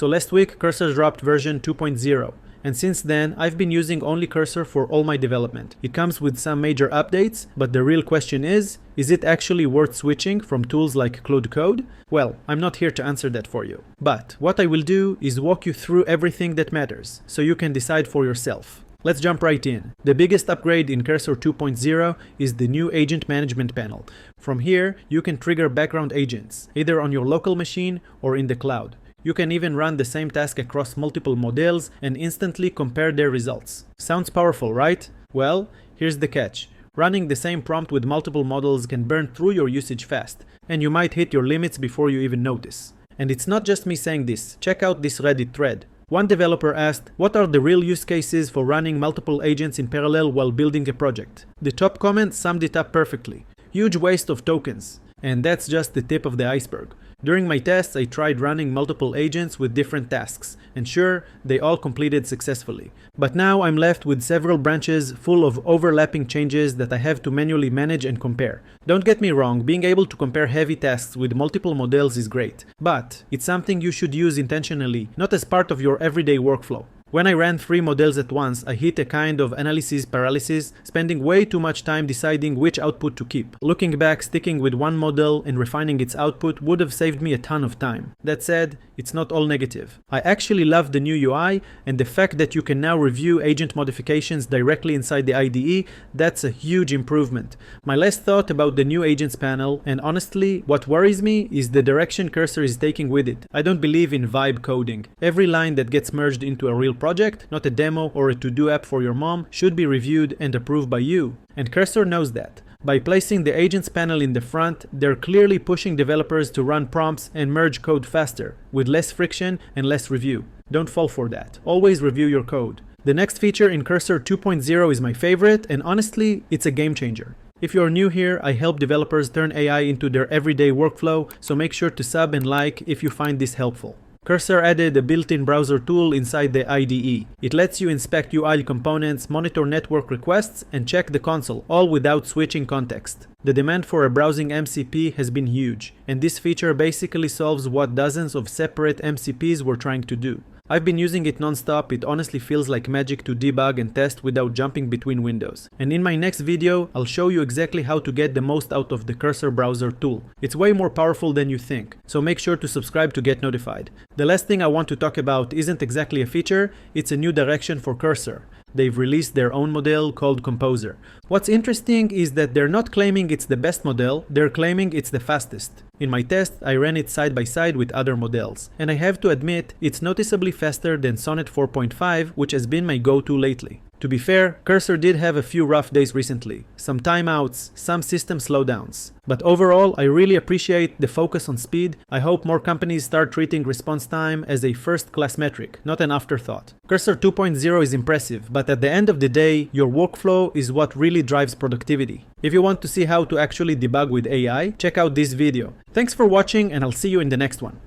So last week, Cursor dropped version 2.0. And since then, I've been using only Cursor for all my development. It comes with some major updates, but the real question is it actually worth switching from tools like Claude Code? Well, I'm not here to answer that for you. But what I will do is walk you through everything that matters, so you can decide for yourself. Let's jump right in. The biggest upgrade in Cursor 2.0 is the new agent management panel. From here, you can trigger background agents, either on your local machine or in the cloud. You can even run the same task across multiple models and instantly compare their results. Sounds powerful, right? Well, here's the catch. Running the same prompt with multiple models can burn through your usage fast, and you might hit your limits before you even notice. And it's not just me saying this. Check out this Reddit thread. One developer asked, what are the real use cases for running multiple agents in parallel while building a project? The top comment summed it up perfectly. Huge waste of tokens. And that's just the tip of the iceberg. During my tests, I tried running multiple agents with different tasks, and sure, they all completed successfully. But now I'm left with several branches full of overlapping changes that I have to manually manage and compare. Don't get me wrong, being able to compare heavy tasks with multiple models is great, but it's something you should use intentionally, not as part of your everyday workflow. When I ran 3 models at once, I hit a kind of analysis paralysis, spending way too much time deciding which output to keep. Looking back, sticking with one model and refining its output would have saved me a ton of time. That said, it's not all negative. I actually love the new UI, and the fact that you can now review agent modifications directly inside the IDE, that's a huge improvement. My last thought about the new agents panel, and honestly, what worries me is the direction Cursor is taking with it. I don't believe in vibe coding. Every line that gets merged into a real project, not a demo or a to-do app for your mom, should be reviewed and approved by you. And Cursor knows that. By placing the agents panel in the front, they're clearly pushing developers to run prompts and merge code faster, with less friction and less review. Don't fall for that. Always review your code. The next feature in Cursor 2.0 is my favorite, and honestly, it's a game changer. If you're new here, I help developers turn AI into their everyday workflow, so make sure to sub and like if you find this helpful. Cursor added a built-in browser tool inside the IDE. It lets you inspect UI components, monitor network requests, and check the console, all without switching context. The demand for a browsing MCP has been huge, and this feature basically solves what dozens of separate MCPs were trying to do. I've been using it non-stop. It honestly feels like magic to debug and test without jumping between windows. And in my next video, I'll show you exactly how to get the most out of the Cursor browser tool. It's way more powerful than you think, so make sure to subscribe to get notified. The last thing I want to talk about isn't exactly a feature, it's a new direction for Cursor. They've released their own model called Composer. What's interesting is that they're not claiming it's the best model, they're claiming it's the fastest. In my test, I ran it side by side with other models, and I have to admit, it's noticeably faster than Sonnet 4.5, which has been my go-to lately. To be fair, Cursor did have a few rough days recently, some timeouts, some system slowdowns. But overall, I really appreciate the focus on speed. I hope more companies start treating response time as a first-class metric, not an afterthought. Cursor 2.0 is impressive, but at the end of the day, your workflow is what really drives productivity. If you want to see how to actually debug with AI, check out this video. Thanks for watching, and I'll see you in the next one.